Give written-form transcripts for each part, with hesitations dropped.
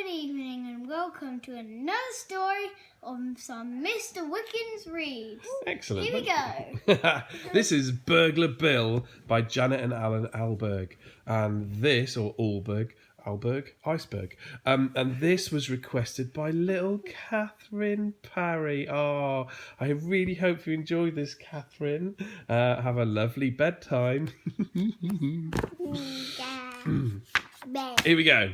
good evening and welcome to another story of some Mr. Wickins reads. Excellent. Here we go. This is Burglar Bill by Janet and Allan Ahlberg. And this, or Ahlberg, Iceberg. And this was requested by little Kathryn Parry. Oh, I really hope you enjoyed this, Kathryn. Have a lovely bedtime. Here we go.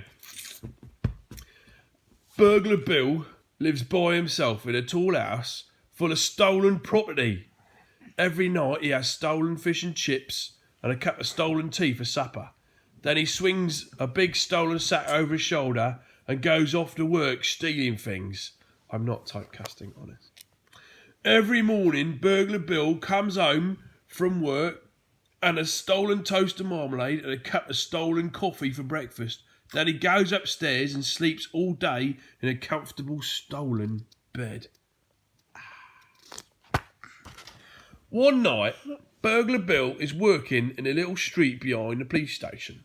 Burglar Bill lives by himself in a tall house full of stolen property. Every night he has stolen fish and chips and a cup of stolen tea for supper. Then he swings a big stolen sack over his shoulder and goes off to work stealing things. I'm not typecasting, honest. Every morning, Burglar Bill comes home from work and a stolen toast and marmalade and a cup of stolen coffee for breakfast. Then he goes upstairs and sleeps all day in a comfortable stolen bed. One night, Burglar Bill is working in a little street behind the police station.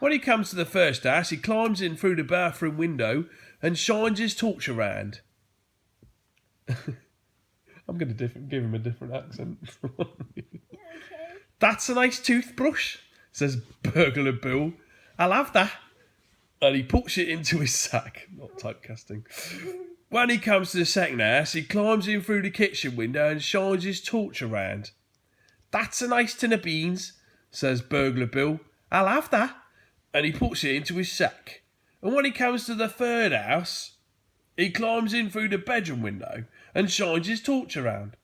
When he comes to the first house, he climbs in through the bathroom window and shines his torch around. I'm going to give him a different accent. That's a nice toothbrush, says Burglar Bill. I'll have that. And he puts it into his sack. Not typecasting. When he comes to the second house, he climbs in through the kitchen window and shines his torch around. That's a nice tin of beans, says Burglar Bill. I'll have that. And he puts it into his sack. And when he comes to the third house, he climbs in through the bedroom window and shines his torch around.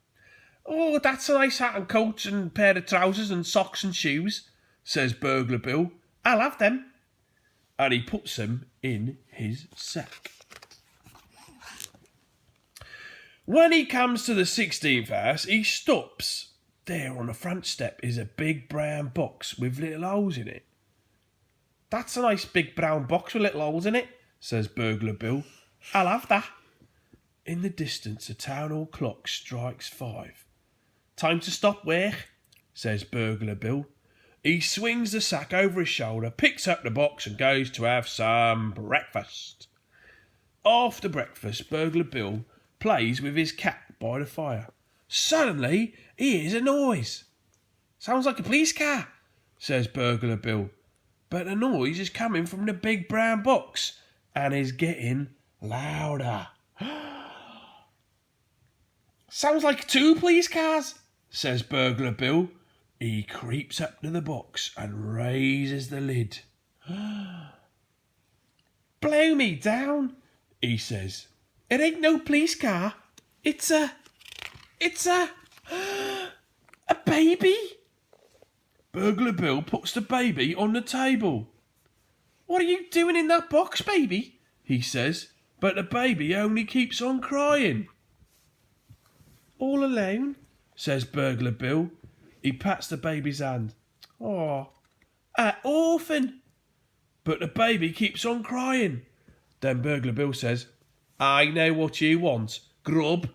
Oh, that's a nice hat and coat and pair of trousers and socks and shoes, says Burglar Bill. I'll have them. And he puts them in his sack. When he comes to the 16th house, he stops. There on the front step is a big brown box with little holes in it. That's a nice big brown box with little holes in it, says Burglar Bill. I'll have that. In the distance, a town hall clock strikes 5. Time to stop work, says Burglar Bill. He swings the sack over his shoulder, picks up the box and goes to have some breakfast. After breakfast, Burglar Bill plays with his cat by the fire. Suddenly, he hears a noise. Sounds like a police car, says Burglar Bill. But the noise is coming from the big brown box and is getting louder. Sounds like 2 police cars, says Burglar Bill. He creeps up to the box and raises the lid. Blow me down, he says. It ain't no police car. It's a baby. Burglar Bill puts the baby on the table. What are you doing in that box, baby? He says, but the baby only keeps on crying. All alone, says Burglar Bill. He pats the baby's hand. Oh, an orphan. But the baby keeps on crying. Then Burglar Bill says, I know what you want, grub.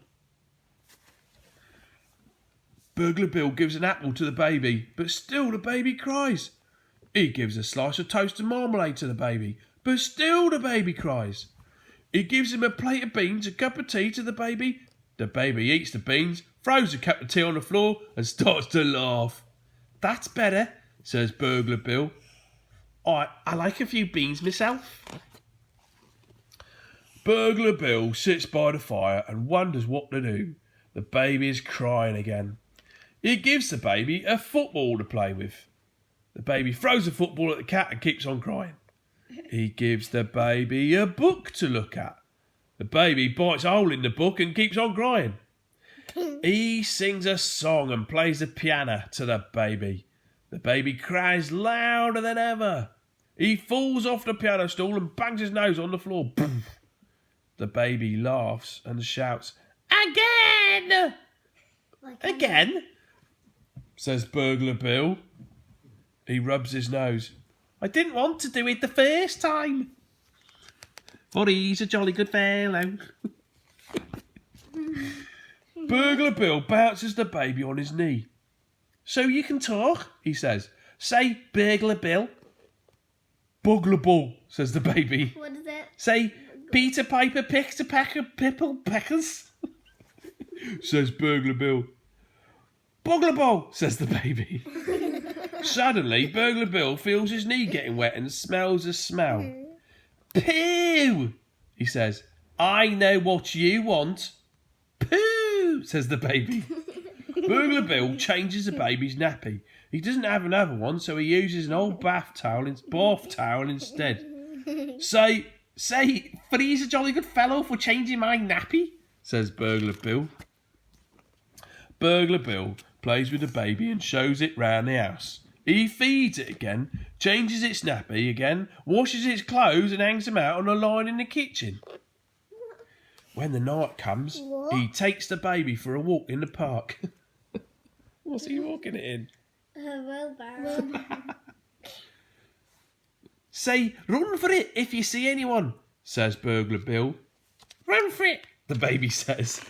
Burglar Bill gives an apple to the baby, but still the baby cries. He gives a slice of toast and marmalade to the baby, but still the baby cries. He gives him a plate of beans, a cup of tea to the baby. The baby eats the beans, throws a cup of tea on the floor and starts to laugh. That's better, says Burglar Bill. I like a few beans myself. Burglar Bill sits by the fire and wonders what to do. The baby is crying again. He gives the baby a football to play with. The baby throws a football at the cat and keeps on crying. He gives the baby a book to look at. The baby bites a hole in the book and keeps on crying. He sings a song and plays the piano to the baby. The baby cries louder than ever. He falls off the piano stool and bangs his nose on the floor. The baby laughs and shouts, Again! Again? Says Burglar Bill. He rubs his nose. I didn't want to do it the first time. But he's a jolly good fellow. Burglar Bill bounces the baby on his knee. So you can talk, he says. Say Burglar Bill. Burglar Bill, says the baby. What is it? Say, Peter Piper picks a pack of pipple peckers, says Burglar Bill. Bugler Bowl, says the baby. Suddenly, Burglar Bill feels his knee getting wet and smells a smell. Pooh, he says. I know what you want. Pooh, says the baby. Burglar Bill changes the baby's nappy. He doesn't have another one, so he uses an old bath towel instead. Say, Free's a jolly good fellow for changing my nappy, says Burglar Bill. Burglar Bill plays with the baby and shows it round the house. He feeds it again, changes its nappy again, washes its clothes and hangs them out on a line in the kitchen. When the night comes, he takes the baby for a walk in the park. What's he walking it in? A wheelbarrow. Say, run for it if you see anyone, says Burglar Bill. Run for it, the baby says.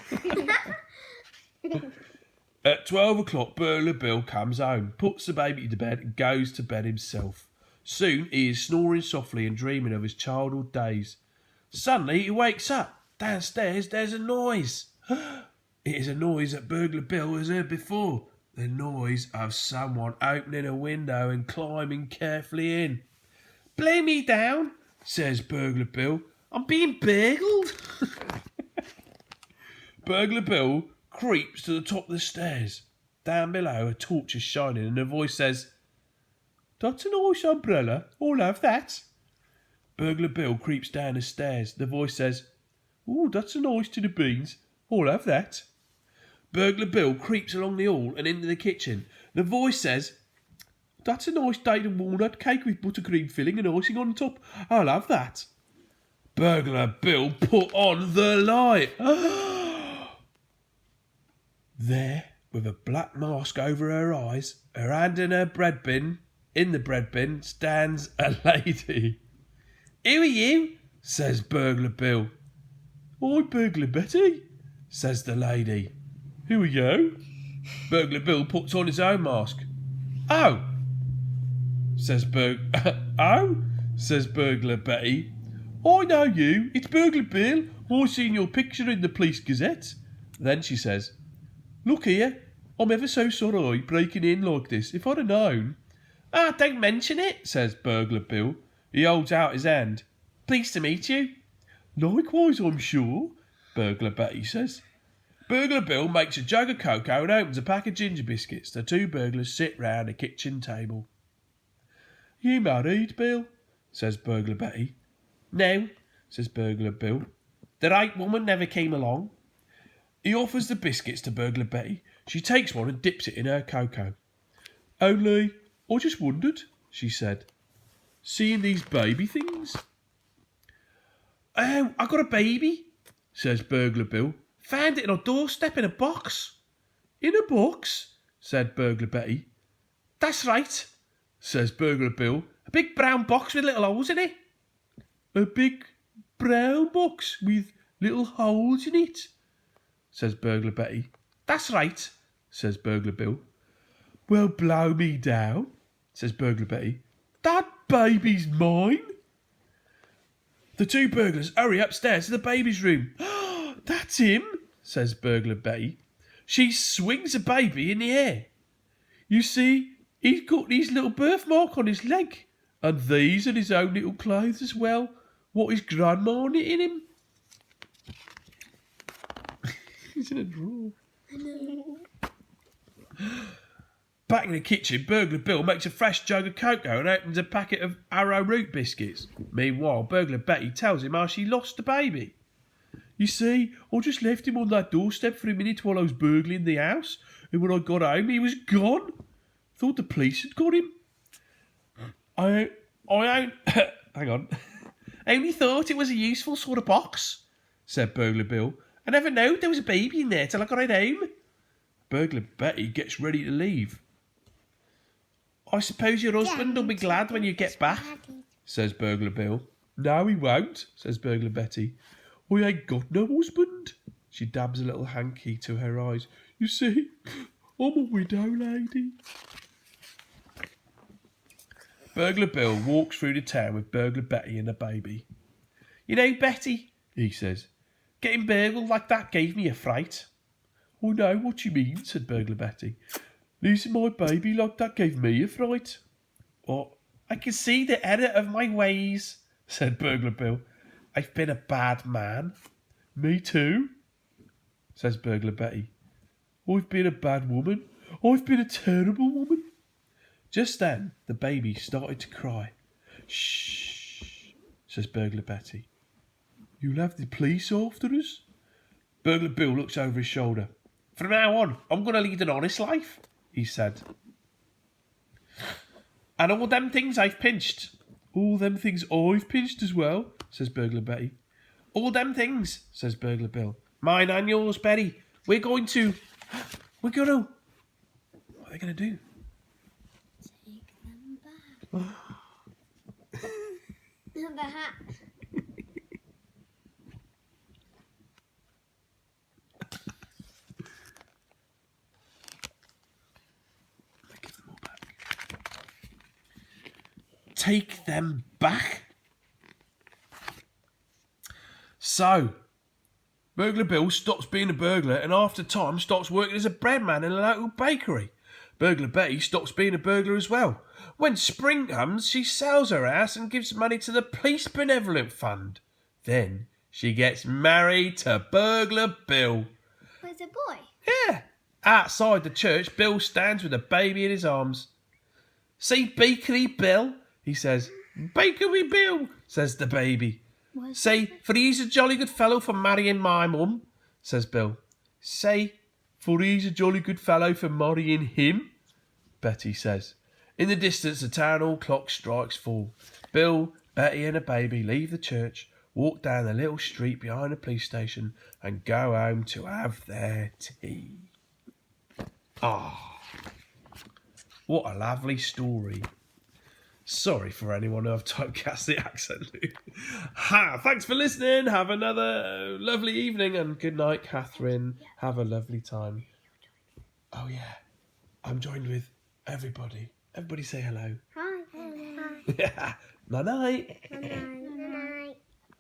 At 12 o'clock, Burglar Bill comes home, puts the baby to bed and goes to bed himself. Soon he is snoring softly and dreaming of his childhood days. Suddenly he wakes up. Downstairs there's a noise. It is a noise that Burglar Bill has heard before. The noise of someone opening a window and climbing carefully in. Blow me down, says Burglar Bill. I'm being burgled. Burglar Bill creeps to the top of the stairs. Down below, a torch is shining and a voice says, That's a nice umbrella. I'll have that. Burglar Bill creeps down the stairs. The voice says, Oh, that's a nice tin of beans. I'll have that. Burglar Bill creeps along the hall and into the kitchen. The voice says, That's a nice date and walnut cake with buttercream filling and icing on top. I'll have that. Burglar Bill put on the light. There, with a black mask over her eyes, her hand in her bread bin, in the bread bin, stands a lady. Who are you? Says Burglar Bill. I'm Burglar Betty, says the lady. Who are you? Burglar Bill puts on his own mask. Oh, says Burglar Betty. I know you. It's Burglar Bill. I've seen your picture in the Police Gazette. Then she says, Look here, I'm ever so sorry breaking in like this. If I'd have known. Don't mention it, says Burglar Bill. He holds out his hand. Pleased to meet you. Likewise, I'm sure, Burglar Betty says. Burglar Bill makes a jug of cocoa and opens a pack of ginger biscuits. The two burglars sit round a kitchen table. You married, Bill? Says Burglar Betty. No, says Burglar Bill. The right woman never came along. He offers the biscuits to Burglar Betty. She takes one and dips it in her cocoa. Only, I just wondered, she said, seeing these baby things. Oh, I got a baby, says Burglar Bill. Found it on a doorstep in a box. In a box? Said Burglar Betty. That's right, says Burglar Bill. A big brown box with little holes in it. A big brown box with little holes in it, says Burglar Betty. That's right, says Burglar Bill. Well, blow me down, says Burglar Betty. That baby's mine. The two burglars hurry upstairs to the baby's room. That's him, says Burglar Betty. She swings a baby in the air. You see, he's got his little birthmark on his leg, and these are his own little clothes as well. What his grandma knit in him? He's in a drawer. Back in the kitchen, Burglar Bill makes a fresh jug of cocoa and opens a packet of arrowroot biscuits. Meanwhile, Burglar Betty tells him how she lost the baby. You see, I just left him on that doorstep for a minute while I was burgling the house, and when I got home, he was gone. Thought the police had got him. I hang on. I only thought it was a useful sort of box, said Burglar Bill. I never knew there was a baby in there till I got it home. Burglar Betty gets ready to leave. I suppose your husband will be glad when you get back, says Burglar Bill. No, he won't, says Burglar Betty. I ain't got no husband. She dabs a little hanky to her eyes. You see, I'm a widow lady. Burglar Bill walks through the town with Burglar Betty and the baby. You know, Betty, he says, getting burgled like that gave me a fright. I know what you mean, said Burglar Betty. Losing my baby like that gave me a fright. Oh, I can see the error of my ways, said Burglar Bill. I've been a bad man. Me too, says Burglar Betty. I've been a bad woman. I've been a terrible woman. Just then, the baby started to cry. Shh, says Burglar Betty. You'll have the police after us? Burglar Bill looks over his shoulder. From now on, I'm going to lead an honest life, he said. And all them things I've pinched. All them things I've pinched as well, says Burglar Betty. All them things, says Burglar Bill. Mine and yours, Betty. What are they going to do? Take them back. The hat. Take them back? So, Burglar Bill stops being a burglar and after time stops working as a bread man in a local bakery. Burglar Betty stops being a burglar as well. When spring comes, she sells her house and gives money to the Police Benevolent Fund. Then she gets married to Burglar Bill. Where's the boy? Yeah. Outside the church, Bill stands with a baby in his arms. See Bakery Bill, he says. Bakery Bill, says the baby. Say, for he's a jolly good fellow for marrying my mum, says Bill. Say, for he's a jolly good fellow for marrying him, Betty says. In the distance, the town hall clock strikes 4. Bill, Betty and a baby leave the church, walk down the little street behind the police station and go home to have their tea. Ah, what a lovely story. Sorry for anyone who I've typecast the accent. Thanks for listening. Have another lovely evening and good night, Kathryn. Have a lovely time. Oh yeah, I'm joined with everybody. Everybody say hello. Hi. Yeah. Night night. Night.